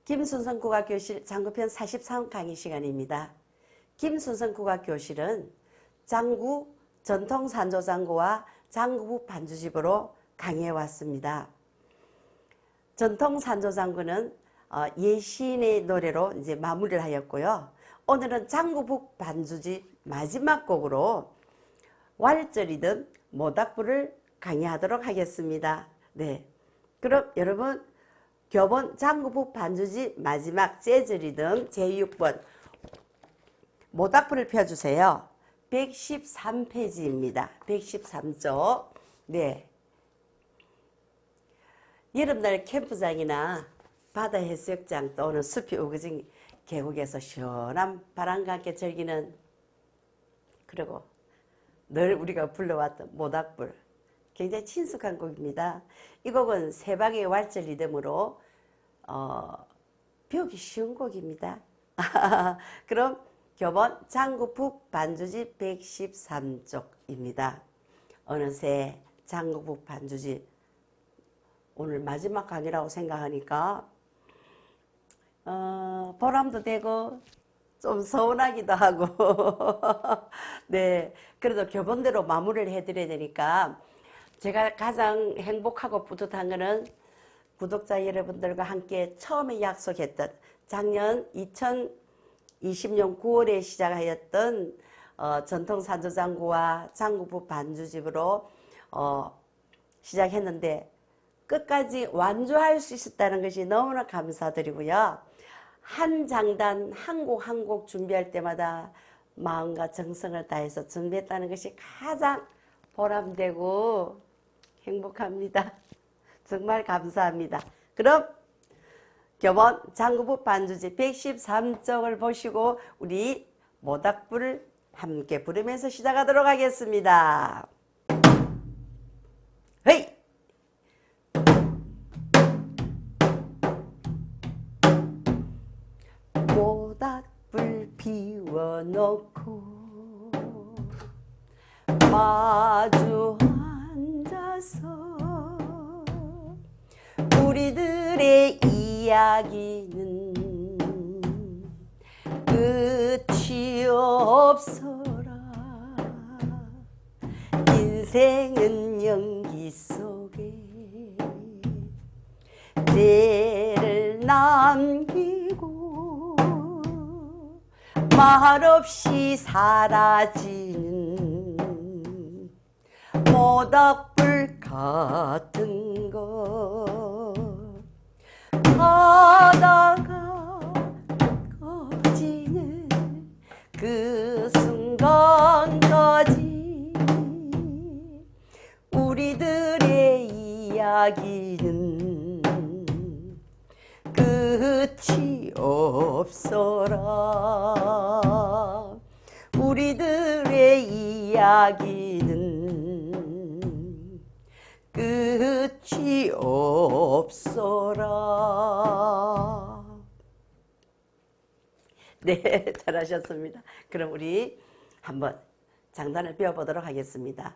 김순성 국악교실 장구편 43 강의 시간입니다. 김순성 국악교실은 장구 전통산조장구와 장구부 반주집으로 강의해 왔습니다. 전통산조장구는 예시인의 노래로 이제 마무리를 하였고요. 오늘은 장구북 반주집 마지막 곡으로 왈절이든 모닥불을 강의하도록 하겠습니다. 네, 그럼 여러분 교본 장구북 반주집 마지막 재즈 리듬 제6번 모닥불을 펴주세요. 113페이지입니다. 113쪽. 네. 여름날 캠프장이나 바다 해수욕장 또는 숲이 우거진 계곡에서 시원한 바람과 함께 즐기는, 그리고 늘 우리가 불러왔던 모닥불, 굉장히 친숙한 곡입니다. 이 곡은 세방의 왈절 리듬으로 배우기 쉬운 곡입니다. 그럼 교본 장구북 반주집 113쪽입니다. 어느새 장구북 반주집 오늘 마지막 강의라고 생각하니까 보람도 되고 좀 서운하기도 하고 네, 그래도 교본대로 마무리를 해드려야 되니까 제가 가장 행복하고 뿌듯한 거는 구독자 여러분들과 함께 처음에 약속했던 작년 2020년 9월에 시작하였던 전통산조장구와 장구부 반주집으로 시작했는데 끝까지 완주할 수 있었다는 것이 너무나 감사드리고요. 한 장단 한 곡 한 곡 준비할 때마다 마음과 정성을 다해서 준비했다는 것이 가장 보람되고 행복합니다. 정말 감사합니다. 그럼 교본 장구북 반주집 113쪽을 보시고 우리 모닥불을 함께 부르면서 시작하도록 하겠습니다. 헤이! 모닥불 피워놓고 마주 앉아서 우리들의 이야기는 끝이 없어라. 인생은 연기 속에 죄를 남기고 말없이 사라지는 모닥불 같은 것 하다가 꺼지는 그 순간까지 우리들의 이야기는 끝이 없어라. 우리들의 이야기는 끝이 없어라. 네, 잘하셨습니다. 그럼 우리 한번 장단을 배워보도록 하겠습니다.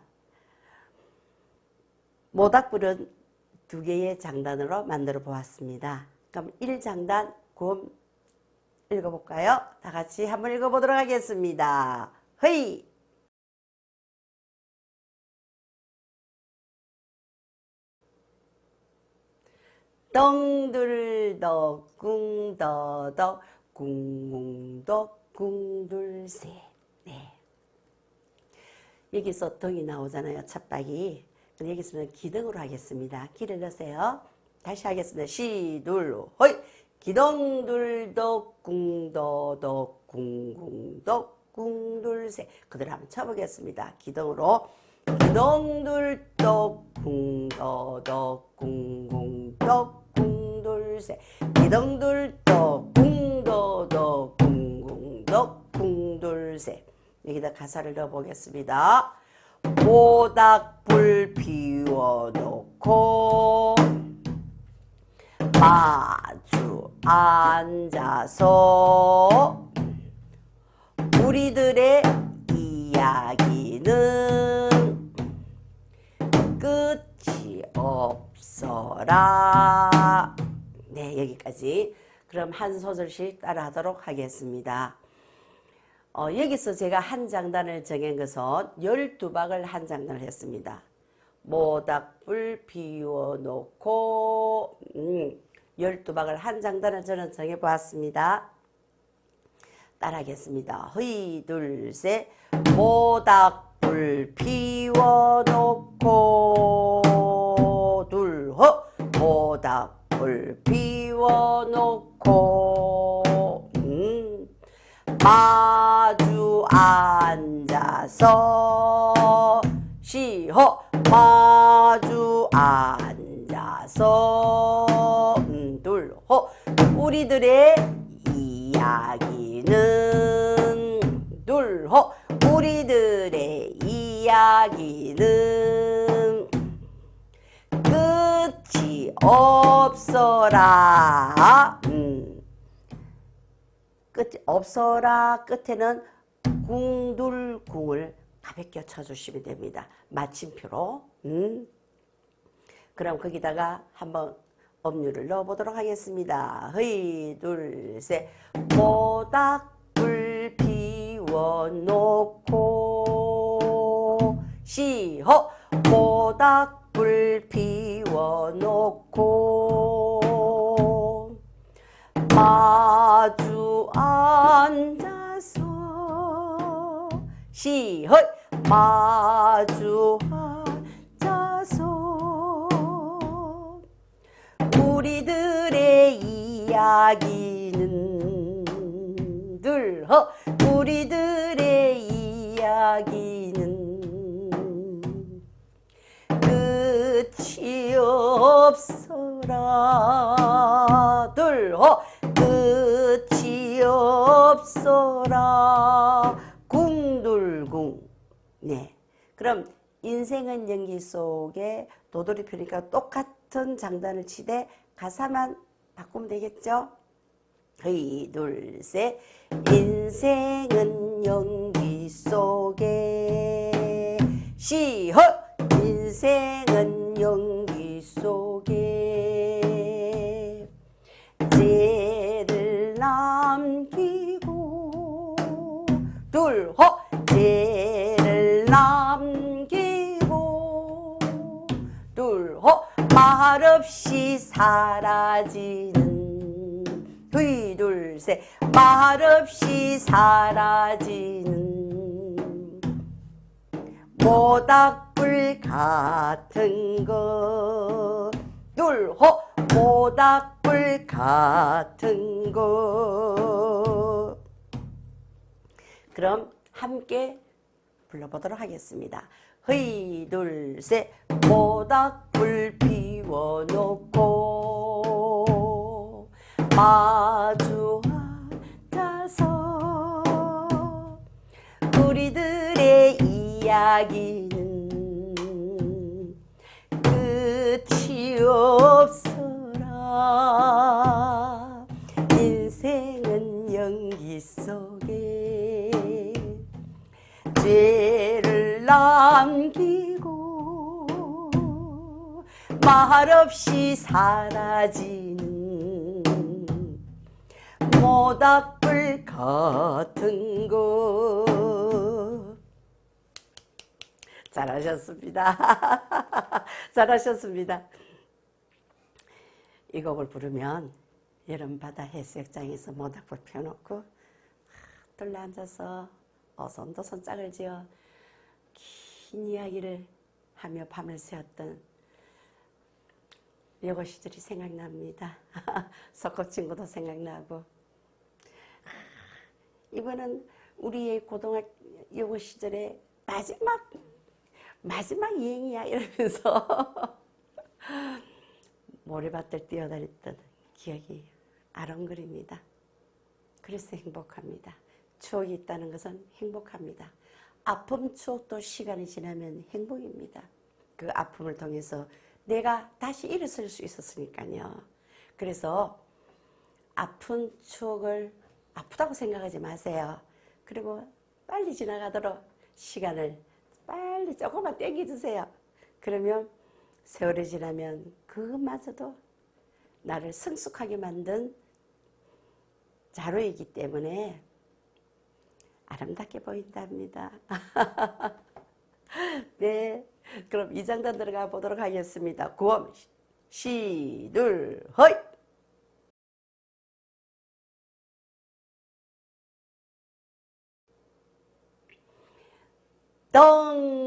모닥불은 두 개의 장단으로 만들어 보았습니다. 그럼 1장단 곰 읽어볼까요? 다 같이 한번 읽어보도록 하겠습니다. 헤이! 덩들덕 궁더덕 궁궁덕 궁둘셋. 네. 여기서 덩이 나오잖아요. 첫박이. 여기서는 기덩으로 하겠습니다. 기를 넣으세요. 다시 하겠습니다. 시둘로 허이! 기덩둘덕 궁더덕 궁궁덕 궁둘셋. 그대로 한번 쳐보겠습니다. 기덩으로 기덩둘덕 궁더덕 궁궁덕 궁둘셋. 기덩둘덕 궁더덕 궁궁덕 궁둘셋. 여기다 가사를 넣어보겠습니다. 모닥불 피워놓고 마주 앉아서 우리들의 이야기는 끝이 없어라. 네, 여기까지. 그럼 한 소절씩 따라하도록 하겠습니다. 여기서 제가 한 장단을 정한 것은 12박을 한 장단을 했습니다. 모닥불 피워놓고 12박을 한 장단을 저는 정해보았습니다. 따라하겠습니다. 허이 둘 셋. 모닥불 피워놓고 둘허 모닥불 피워놓고 마주 앉아서 시허 마주 앉아서 둘허 우리들의 이야기는 둘허 우리들의 이야기는 끝이 없어라. 끝이 없어라. 끝에는 궁둘궁을 가볍게 쳐주시면 됩니다. 마침표로. 그럼 거기다가 한번 음률을 넣어보도록 하겠습니다. 허이 둘 셋. 모닥불 피워놓고 시허 모닥불 피워놓고 마주 앉아서 시허 마주 앉아서 우리들의 이야기는 둘허 우리들의 이야기는 끝이 없어라. 둘허 끝이 없어라. 궁둘궁. 네. 그럼 인생은 연기 속에 도돌이 펴니까 똑같은 장단을 치되 가사만 바꾸면 되겠죠? 하이 둘 셋. 인생은 연기 속에 시허 인생은 연기 속에 죄를 남기고 둘허 죄를 남기고 둘허 말없이 사라지는 휘 둘 셋 말없이 사라지는 모닥불 같은 거 둘허 모닥불 같은 거. 그럼 함께 불러보도록 하겠습니다. 허이 둘 셋. 모닥불 피워놓고 마주 앉아서 우리들의 이야기는 끝이 없어라. 인생은 연기 속에 죄를 남기고 말없이 사라지는 모닥불 같은 거. 잘하셨습니다. 잘하셨습니다. 이 곡을 부르면 여름바다 해수욕장에서 모닥불 펴놓고 둘러앉아서 어손도손 짝을 지어 긴 이야기를 하며 밤을 새웠던 여고 시절이 생각납니다. 소꿉친구도 생각나고. 이번은 우리의 고등학교 여고 시절의 마지막 여행이야 이러면서 모래밭을 뛰어다녔던 기억이 아른거립니다. 그래서 행복합니다. 추억이 있다는 것은 행복합니다. 아픔 추억도 시간이 지나면 행복입니다. 그 아픔을 통해서 내가 다시 일어설 수 있었으니까요. 그래서 아픈 추억을 아프다고 생각하지 마세요. 그리고 빨리 지나가도록 시간을 빨리 조금만 땡겨주세요. 그러면 세월이 지나면 그것마저도 나를 성숙하게 만든 자루이기 때문에 아름답게 보인답니다. 네, 그럼 2장단 들어가 보도록 하겠습니다. 구음 시둘 허이.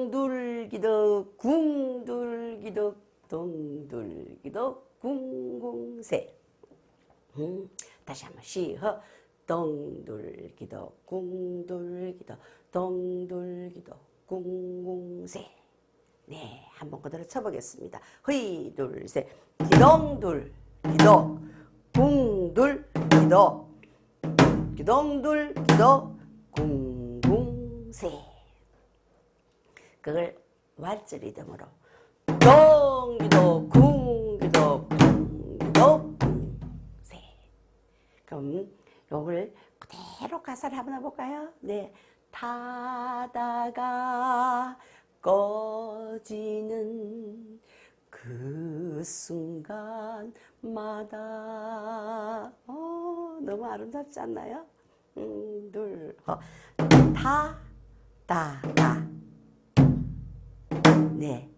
덩둘기덕 궁둘기덕 동둘기덕 궁궁새. 다시 한번 시허. 덩둘기덕 궁둘기덕 동둘기덕 궁궁새. 네, 한번 그대로 쳐보겠습니다. 허이 둘셋 기덩둘 기덕 궁둘 기덕 기덩둘 기덕 궁궁새. 그걸 왈츠 리듬으로 동기도 궁기도 궁기도 궁새. 그럼 요걸 그대로 가사를 한번 해볼까요? 네, 타다가 꺼지는 그 순간마다 너무 아름답지 않나요? 타다가 네,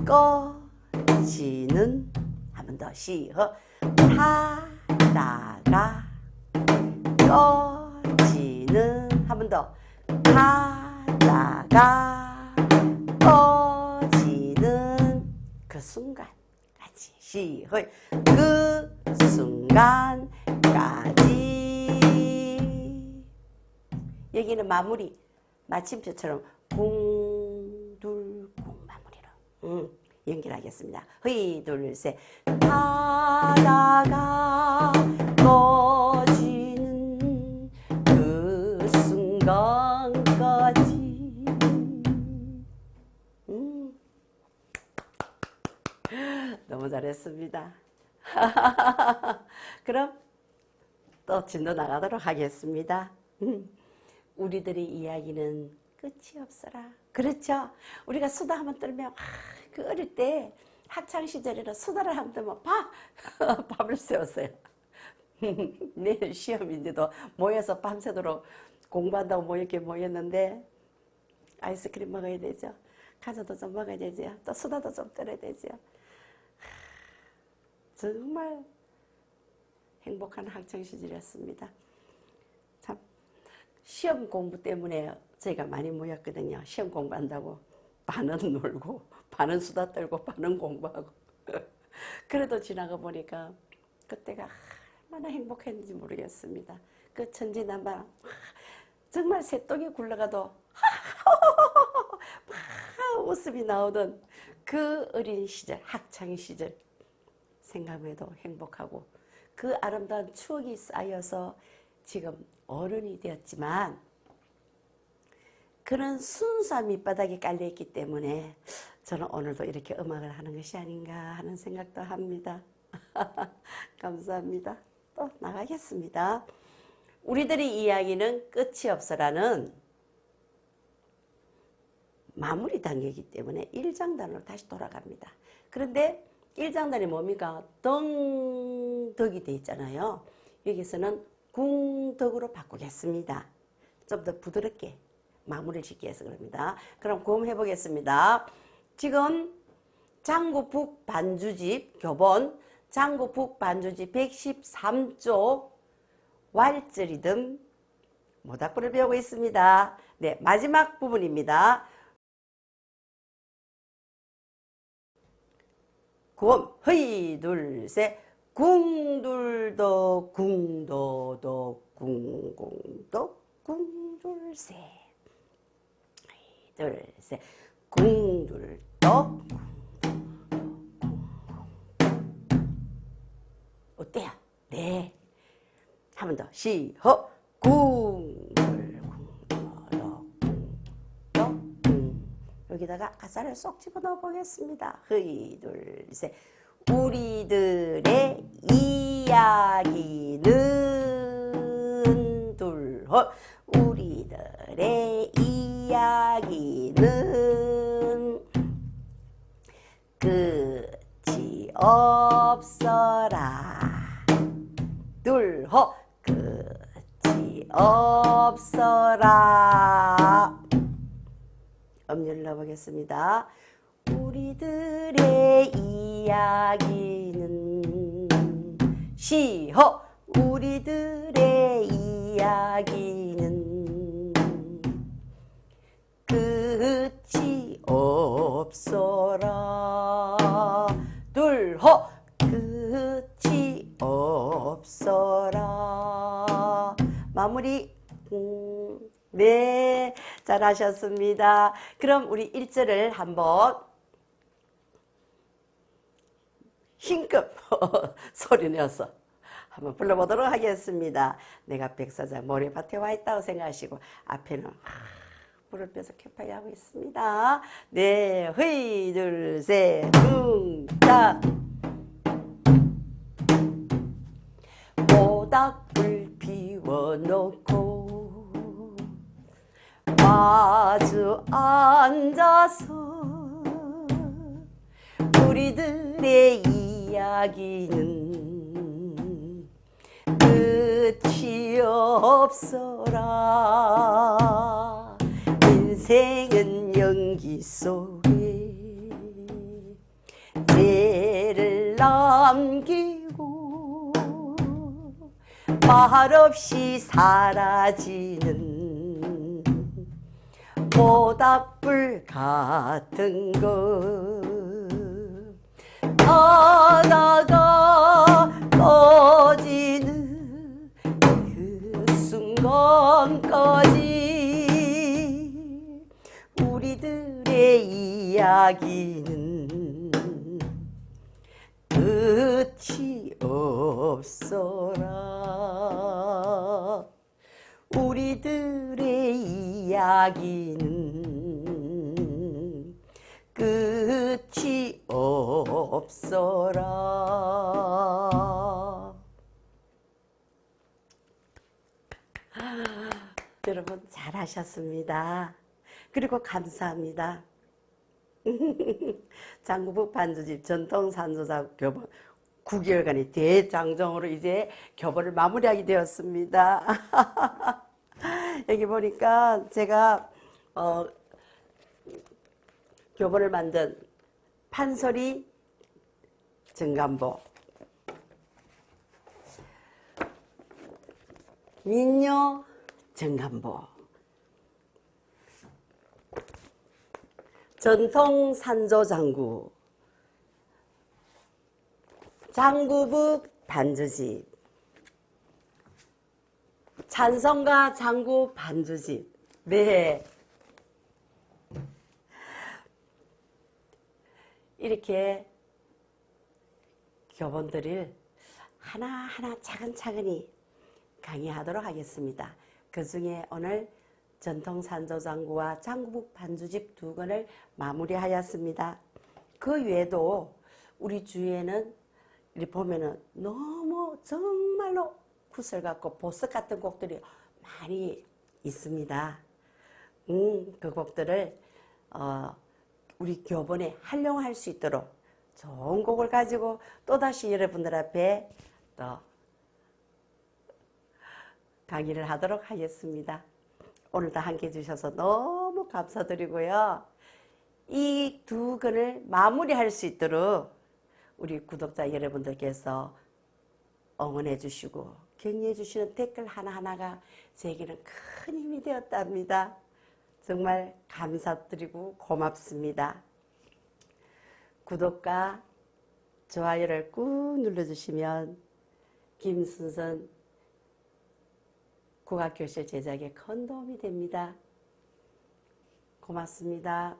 꺼지는 한 번 더 시허. 타다가 꺼지는 한 번 더. 타다가 꺼지는 그 순간 같이 시허. 그 순간까지. 여기는 마무리 마침표처럼 궁둘궁 마무리로 연결하겠습니다. 허이 둘셋 타다가 꺼지는 그 순간까지. 너무 잘했습니다. 그럼 또 진도 나가도록 하겠습니다. 우리들의 이야기는 끝이 없어라. 그렇죠? 우리가 수다 한번 떨면 그 어릴 때 학창 시절에는 수다를 한번 떨면 밤을 새웠어요. 내일 시험인데도 모여서 밤새도록 공부한다고 이렇게 모였는데 아이스크림 먹어야 되죠. 과자도 좀 먹어야 되죠. 또 수다도 좀 떨어야 되죠. 정말 행복한 학창 시절이었습니다. 참 시험 공부 때문에 저희가 많이 모였거든요. 시험 공부한다고 반은 놀고 반은 수다 떨고 반은 공부하고. 그래도 지나가 보니까 그때가 얼마나 행복했는지 모르겠습니다. 그 천진난만 정말 새똥이 굴러가도 웃음이 나오던 그 어린 시절, 학창 시절 생각해도 행복하고, 그 아름다운 추억이 쌓여서 지금 어른이 되었지만 그런 순수한 밑바닥이 깔려있기 때문에 저는 오늘도 이렇게 음악을 하는 것이 아닌가 하는 생각도 합니다. 감사합니다. 또 나가겠습니다. 우리들의 이야기는 끝이 없어라는 마무리 단계이기 때문에 1장단으로 다시 돌아갑니다. 그런데 1장단이 뭡니까? 덩덕이 되어 있잖아요. 여기서는 궁덕으로 바꾸겠습니다. 좀 더 부드럽게 마무리를 짓기 위해서 그럽니다. 그럼 고음해 보겠습니다. 지금 장구북 반주집 교본 장구북 반주집 113쪽 왈츠 리듬 모닥불을 배우고 있습니다. 네, 마지막 부분입니다. 고음 허이 둘셋 궁둘도 궁도도 궁궁도 궁둘셋 둘셋 궁둘도 어때요? 네, 한 번 더 시허 궁둘 궁도도 궁도 여기다가 가사를 쏙 집어넣어 보겠습니다. 허이 둘셋 우리들의 이야기는 둘헛 우리들의 이야기는 끝이 없어라. 둘헛 끝이 없어라. 음률 넣어보겠습니다. 우리들의 이야기는 시호 우리들의 이야기는 끝이 없어라. 둘호 끝이 없어라. 마무리. 네, 잘하셨습니다. 그럼 우리 1절을 한번 힘껏 소리 내어서 한번 불러보도록 하겠습니다. 내가 백사장 모래밭에 와 있다고 생각하시고 앞에는 불을 펴서 켜파이 하고 있습니다. 네, 흐이 둘 셋 둥딱 모닥불 피워놓고 마주 앉아서 우리들의 이야기는 끝이 없어라. 인생은 연기 속에 죄를 남기고 말없이 사라지는 모닥불 같은 것 하다가 꺼지는 그 순간까지 우리들의 이야기는 끝이 없어라. 우리들의 이야기는 끝이 없어라. 여러분 잘하셨습니다. 그리고 감사합니다. 장구북 반주집 전통산조사 교본 9개월간의 대장정으로 이제 교본을 마무리하게 되었습니다. 여기 보니까 제가 교본을 만든 판소리 정간보, 민요 정간보, 전통 산조장구, 장구북 반주집, 찬성가 장구 반주집. 네. 이렇게 교본들을 하나하나 차근차근히 강의하도록 하겠습니다. 그 중에 오늘 전통산조장구와 장구북 반주집 2권을 마무리하였습니다. 그 외에도 우리 주위에는 이렇게 보면은 너무 정말로 구슬 같고 보석 같은 곡들이 많이 있습니다. 그 곡들을 우리 교본에 활용할 수 있도록 좋은 곡을 가지고 또다시 여러분들 앞에 또 강의를 하도록 하겠습니다. 오늘도 함께 해주셔서 너무 감사드리고요. 이 2권을 마무리할 수 있도록 우리 구독자 여러분들께서 응원해 주시고 격려해 주시는 댓글 하나하나가 제게는 큰 힘이 되었답니다. 정말 감사드리고 고맙습니다. 구독과 좋아요를 꾹 눌러주시면 김순선 국악교실 제작에 큰 도움이 됩니다. 고맙습니다.